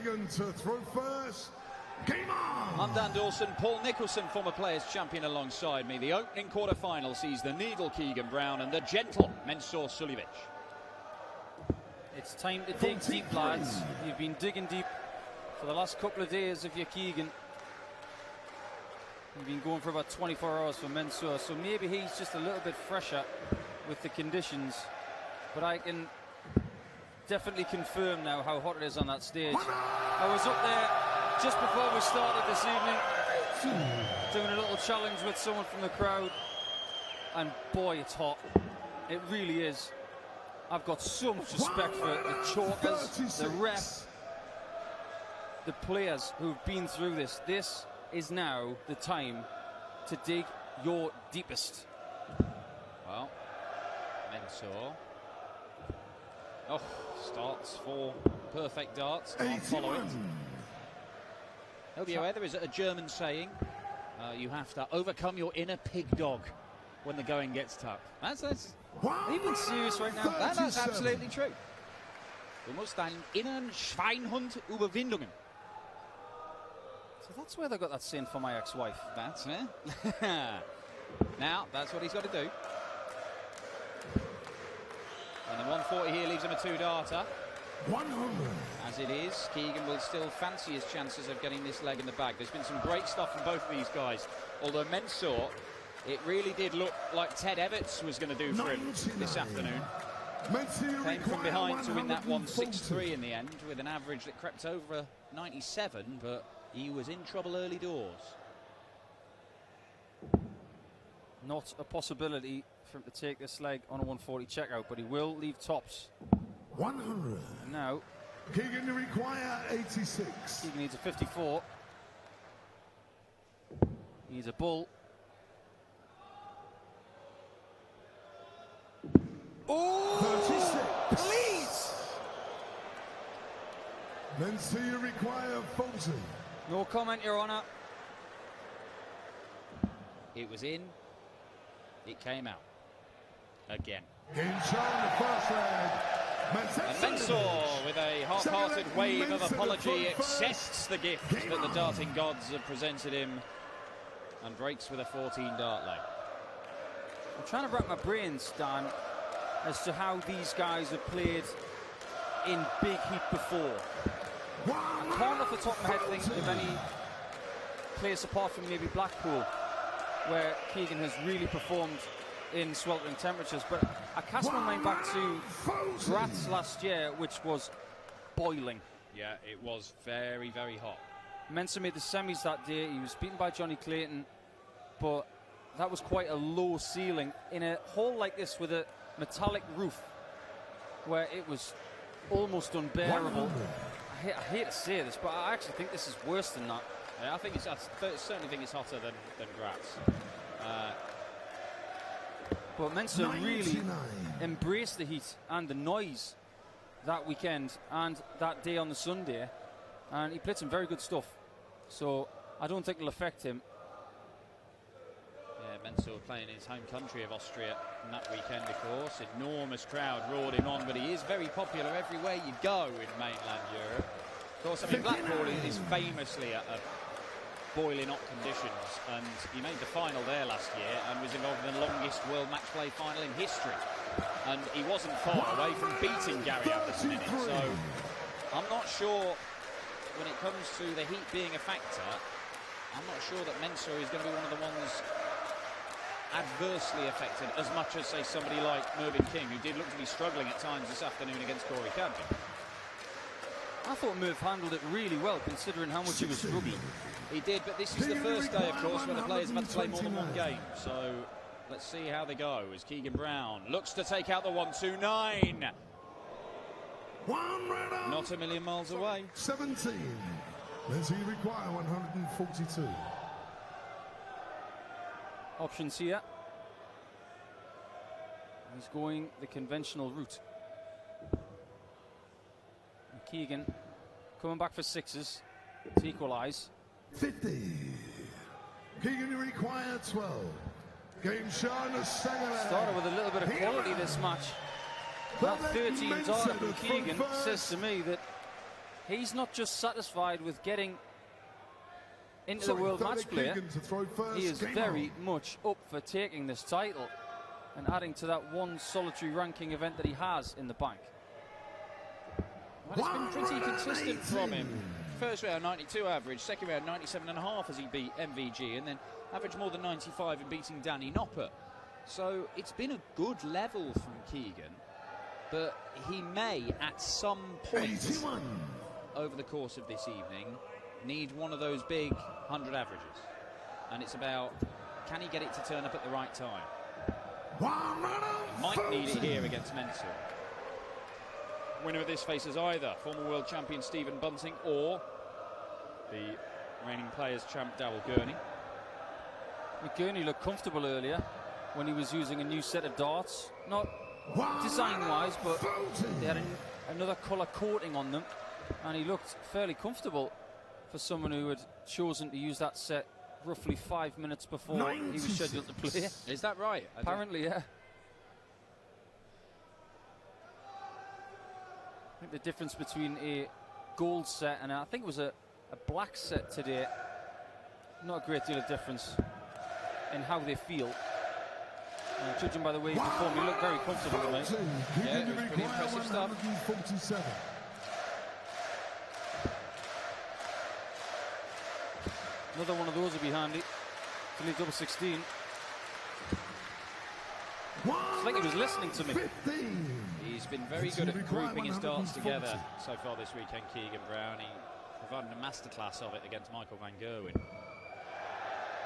Keegan to throw first. Game on! I'm Dan Dawson, Paul Nicholson, former Players Champion alongside me. The opening quarter-final sees the needle Keegan Brown and the gentle Mensur Suljovic. It's time to dig deep, lads. You've been digging deep for the last couple of days of your Keegan. You've been going for about 24 hours for Mensur, so maybe he's just a little bit fresher with the conditions. But I can definitely confirm now how hot it is on that stage. I was up there just before we started this evening, doing a little challenge with someone from the crowd, and boy, it's hot. It really is. I've got so much respect for the chokers, the ref, the players who've been through this. This is now the time to dig your deepest. Well, Mensur. Oh, starts for perfect darts. Can't follow it. He'll be aware there is a German saying, you have to overcome your inner pig dog when the going gets tough. That's are you being serious right now? That's absolutely true. Du musst deinen inneren Schweinhund überwinden. So that's where they got that saying for my ex-wife. That's it. Now, that's what he's got to do. And the 140 here leaves him a 2-darter. 100. As it is, Keegan will still fancy his chances of getting this leg in the bag. There's been some great stuff from both of these guys. Although Mensur, it really did look like Ted Everts was going to do for him this afternoon. Came from behind to win that 163 in the end, with an average that crept over 97, but he was in trouble early doors. Not a possibility for him to take this leg on a 140 checkout, but he will leave tops. 100. Now, Keegan to require 86. Keegan needs a 54. He needs a bull. Oh, 36. Please! Mensur require 40. No comment, Your Honour. It was in. It came out. Again. Game shown the first leg. And Mensur, with a half-hearted wave of apology, accepts the gift that the darting gods have presented him and breaks with a 14-dart leg. I'm trying to wrap my brains, Dan, as to how these guys have played in big heat before. I can't off the top of my head think of any place apart from maybe Blackpool where Keegan has really performed in sweltering temperatures, but I cast my mind back to Graz last year, which was boiling. Yeah, it was very, very hot. Mensur made the semis that day. He was beaten by Johnny Clayton, but that was quite a low ceiling in a hall like this with a metallic roof where it was almost unbearable. I hate to say this, but I actually think this is worse than that. Yeah, I certainly think it's hotter than Graz. But Mensur really embraced the heat and the noise that weekend and that day on the Sunday, and he played some very good stuff. So I don't think it'll affect him. Yeah, Mensur playing in his home country of Austria on that weekend, of course. Enormous crowd roared him on, but he is very popular everywhere you go in mainland Europe. Of course, I mean, Blackpool is famously a boiling hot conditions, and he made the final there last year and was involved in the longest world match play final in history, and he wasn't far away from beating Gary Anderson in it. So I'm not sure, when it comes to the heat being a factor, I'm not sure that Mensur is going to be one of the ones adversely affected as much as, say, somebody like Mervyn King, who did look to be struggling at times this afternoon against Corey Cadby. I thought Merv handled it really well, considering how much he was struggling. He did, but this is the first day, of course, when the players have had to play more than one game. So let's see how they go as Keegan Brown looks to take out the 129. Not a million miles away. 17. Does he require 142? Options here. He's going the conventional route. And Keegan coming back for sixes to equalise. 50. Keegan require 12. Game shown as started with a little bit of quality this match. That 13 darter from Keegan says to me that he's not just satisfied with getting into the World Match Play. He is very much up for taking this title and adding to that one solitary ranking event that he has in the bank. Well, it's been pretty consistent from him. First round 92 average, second round 97.5 as he beat MVG, and then averaged more than 95 in beating Danny Noppert. So it's been a good level from Keegan, but he may at some point over the course of this evening need one of those big 100 averages. And it's about, can he get it to turn up at the right time? Might need it here against Mensur. Winner of this faces either former world champion Stephen Bunting or the reigning players champ Darryl Gurney. Gurney looked comfortable earlier when he was using a new set of darts. Not design-wise, but they had another colour coating on them, and he looked fairly comfortable for someone who had chosen to use that set roughly 5 minutes before he was scheduled to play. Is that right? Apparently, yeah. I think the difference between a gold set and I think it was a black set today, not a great deal of difference in how they feel. Judging by the way he performed, he looked very comfortable tonight. Yeah, it was pretty impressive stuff. Another one of those would be handy to leave double 16. It's like he was listening to me. He's been very good at grouping his darts together so far this weekend, Keegan Brown. He provided a masterclass of it against Michael van Gerwen.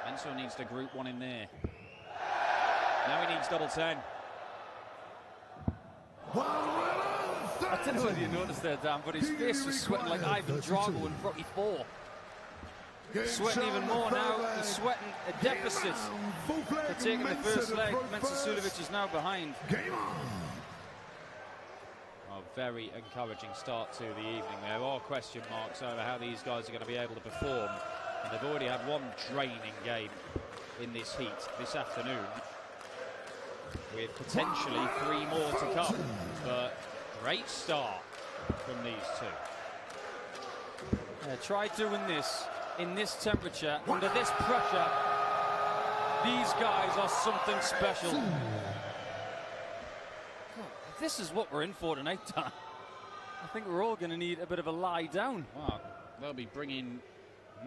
Mensur needs to group one in there. Now he needs double 10. I don't know whether you noticed there, Dan, but his face was sweating like Ivan Drago in Rocky IV. Sweating even more now. He's sweating a deficit for taking the first leg. Mensur Suljovic is now behind. A very encouraging start to the evening. There are question marks over how these guys are going to be able to perform. And they've already had one draining game in this heat this afternoon, with potentially 3 more to come. But great start from these two. Tried doing this in this temperature, under this pressure. These guys are something special. This is what we're in for tonight, Dan. I think we're all going to need a bit of a lie down. Well, they'll be bringing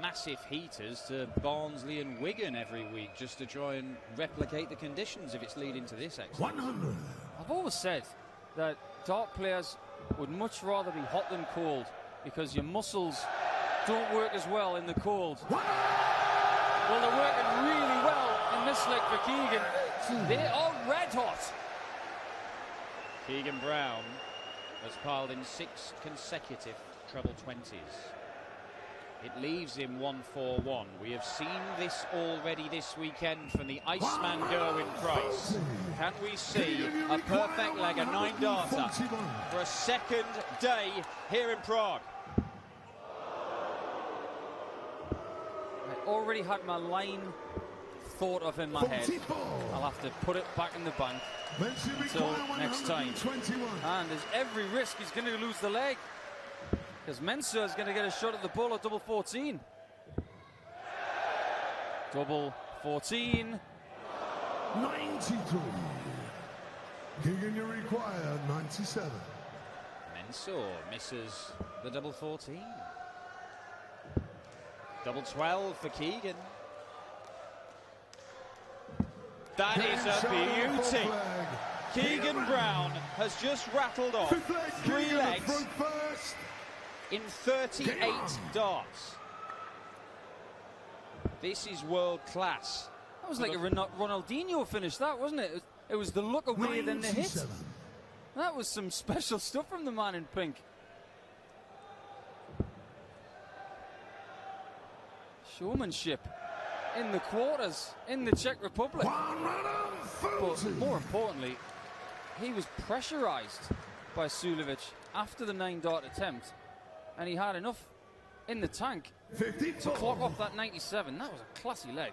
massive heaters to Barnsley and Wigan every week just to try and replicate the conditions if it's leading to this extent. I've always said that dart players would much rather be hot than cold because your muscles don't work as well in the cold. Well, they're working really well in this leg for Keegan. They are red hot. Keegan Brown has piled in 6 consecutive treble 20s. It leaves him 1-4-1. We have seen this already this weekend from the Iceman Gerwin Price. Can we see a perfect leg, a 9-darter, for a second day here in Prague? I already had my line thought of in my head. I'll have to put it back in the bank until next time. And there's every risk he's going to lose the leg, because Mensur is going to get a shot at the ball at double 14. Double 14. 93. Keegan, you require 97. Mensur misses the double 14. Double 12 for Keegan. That is a beauty. Keegan Brown has just rattled off 3 legs in 38 darts. This is world class. That was like a Ronaldinho finish, that, wasn't it? It was the look away, then the hit. That was some special stuff from the man in pink. Showmanship in the quarters in the Czech Republic. But more importantly, he was pressurized by Suljovic after the 9-dart attempt, and he had enough in the tank to clock off that 97. That was a classy leg.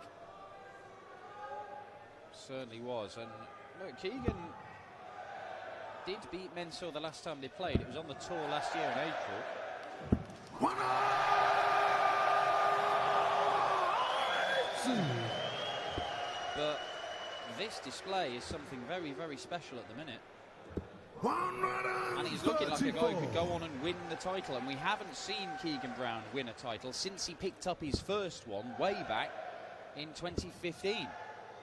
Certainly was. And look, Keegan did beat Mensur the last time they played. It was on the tour last year in April. But this display is something very, very special at the minute. And he's looking like a guy who could go on and win the title. And we haven't seen Keegan Brown win a title since he picked up his first one way back in 2015.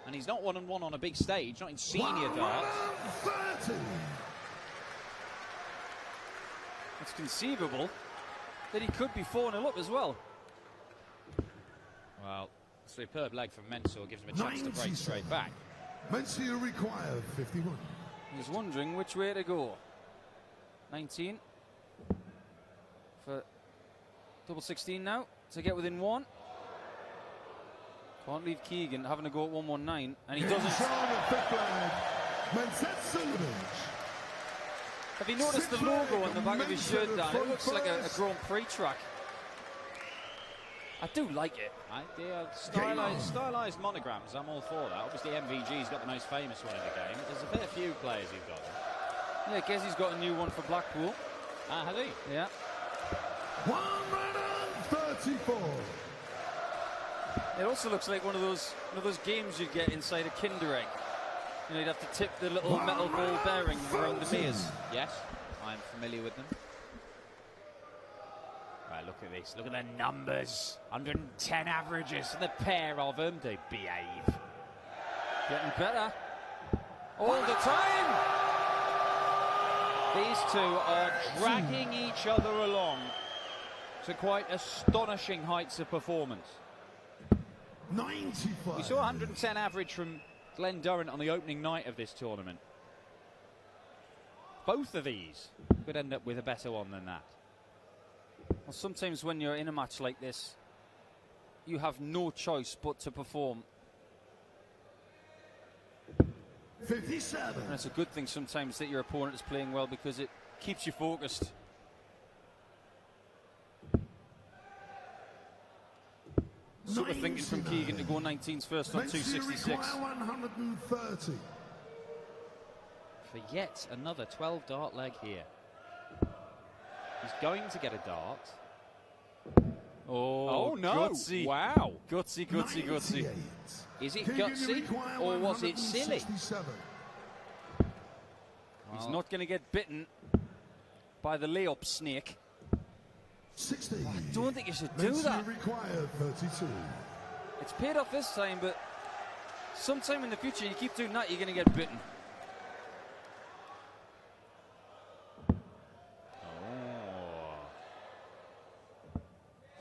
And he's not 1-1 on a big stage, not in senior darts. It's conceivable that he could be 4-0 up as well. Well, superb leg from Mensur gives him a chance to break straight back. Mensur required 51. He's wondering which way to go. 19 for double 16 now to get within one. Can't leave Keegan having to go at 119, and he doesn't. Mensur Suljovic. Have you noticed the logo on the back of his shirt, Dan? It looks like a Grand Prix track. I do like it. Stylized monograms, I'm all for that. Obviously, MVG's got the most famous one in the game. There's a fair few players who've got them. Yeah, Gezzy's got a new one for Blackpool. Ah, has he? Yeah. 134. It also looks like one of those games you get inside a Kinder Egg. You know, you'd have to tip the little metal ball bearing around the maze. Yes, I'm familiar with them. Right, look at this. Look at the numbers. 110 averages. And the pair of them, they behave. Getting better. All the time. These two are dragging each other along to quite astonishing heights of performance. 95. We saw 110 average from Glenn Durrant on the opening night of this tournament. Both of these could end up with a better one than that. Well, sometimes when you're in a match like this, you have no choice but to perform. 57. And it's a good thing sometimes that your opponent is playing well, because it keeps you focused. Super thinking from Keegan to go 19s first on 266. 130. For yet another 12 dart leg here. He's going to get a dart. Oh no! Gutsy. Wow! Gutsy, gutsy, gutsy. Is it gutsy or was it silly? He's not going to get bitten by the layup snake. 60. I don't think you should do that. Required 32. It's paid off this time, but sometime in the future you keep doing that, you're going to get bitten.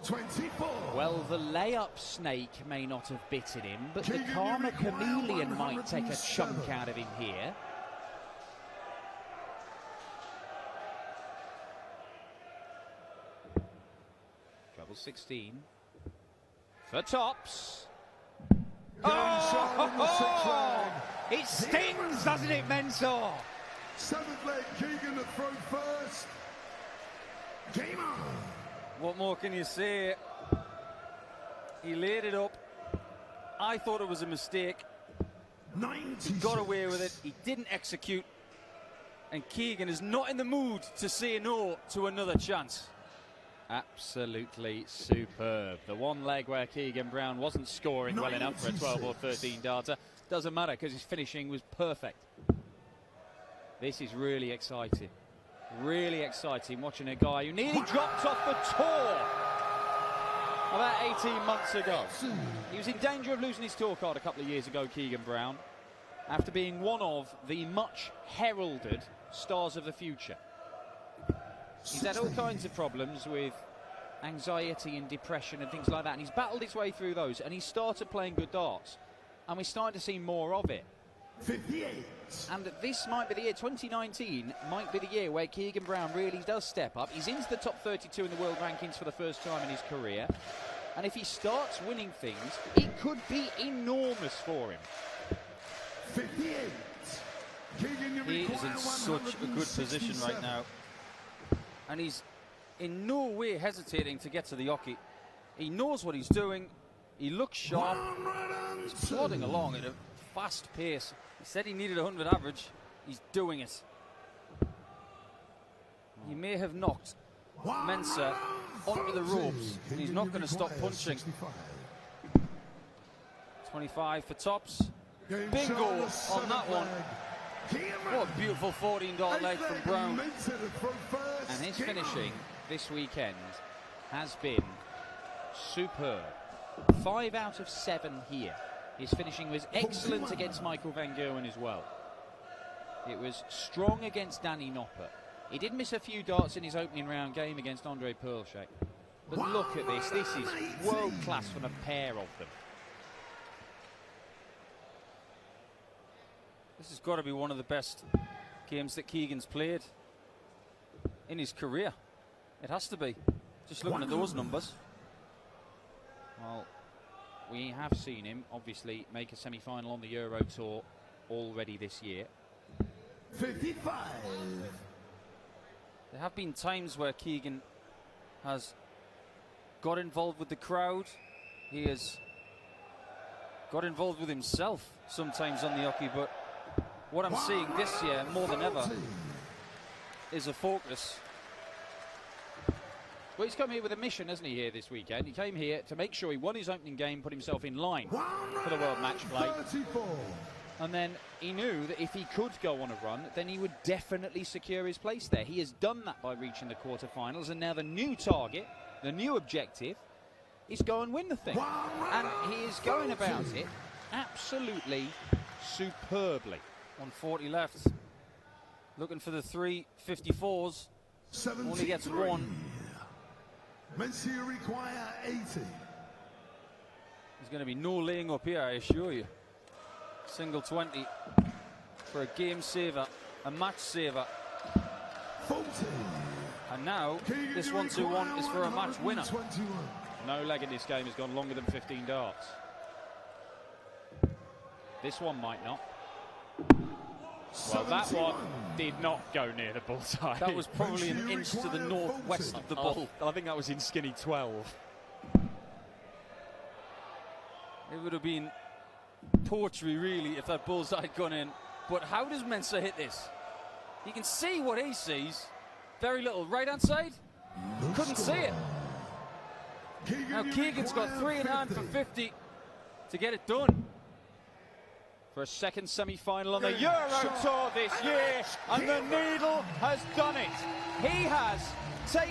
24. Well, the layup snake may not have bitten him, but the Karma Chameleon might take a chunk out of him here. Treble 16. For tops. Oh! It stings, doesn't it, Mensur? Seventh leg, Keegan to throw first. Game on. What more can you say? He laid it up. I thought it was a mistake. 96. He got away with it. He didn't execute. And Keegan is not in the mood to say no to another chance. Absolutely superb. The one leg where Keegan Brown wasn't scoring well enough for a 12 or 13 darter. Doesn't matter, because his finishing was perfect. This is really exciting. Really exciting watching a guy who nearly dropped off the tour about 18 months ago. He was in danger of losing his tour card a couple of years ago, Keegan Brown, after being one of the much heralded stars of the future. He's had all kinds of problems with anxiety and depression and things like that, and he's battled his way through those, and he started playing good darts, and we're starting to see more of it. 58. And this might be the year, 2019 might be the year where Keegan Brown really does step up. He's into the top 32 in the world rankings for the first time in his career, and if he starts winning things, it could be enormous for him. 58. Keegan, he is in such a good position right now, and he's in no way hesitating to get to the hockey. He knows what he's doing. He looks sharp. He's plodding along at a fast pace. He said he needed 100 average. He's doing it. He may have knocked Mensur onto the ropes, and he's not going to stop punching. 25 for tops. Bingo on that one. What a beautiful $14 leg from Brown. And his finishing this weekend has been superb. 5 out of 7 here. His finishing was excellent against Michael van Gerwen as well. It was strong against Danny Noppert. He did miss a few darts in his opening round game against Andre Perlschek. But look at this. This is world class from a pair of them. This has got to be one of the best games that Keegan's played in his career. It has to be. Just looking at those numbers. Well, we have seen him, obviously, make a semi-final on the Euro Tour already this year. 55. There have been times where Keegan has got involved with the crowd. He has got involved with himself sometimes on the hockey, but what I'm seeing this year more than ever is a focus. Well, he's come here with a mission, hasn't he, here this weekend? He came here to make sure he won his opening game, put himself in line for the World Match Play. And then he knew that if he could go on a run, then he would definitely secure his place there. He has done that by reaching the quarterfinals, and now the new target, the new objective, is go and win the thing. And he is going about it absolutely superbly. 140 left. Looking for the 354s. Only gets one. Mensur require 80. There's going to be no laying up here, I assure you. Single 20 for a game saver, a match saver. 40. And now this 1-2-1 is for a match winner. No leg in this game has gone longer than 15 darts. This one might not. Well, that one did not go near the bullseye. That was probably an inch to the northwest of the ball. I think that was in skinny 12. It would have been poetry, really, if that bullseye had gone in. But how does Mensur hit this? You can see what he sees. Very little. Right-hand side? Couldn't see it. Now Keegan's got 3 in hand for 50 to get it done. For a second semi-final on the Euro Tour this year, and the needle has done it. He has taken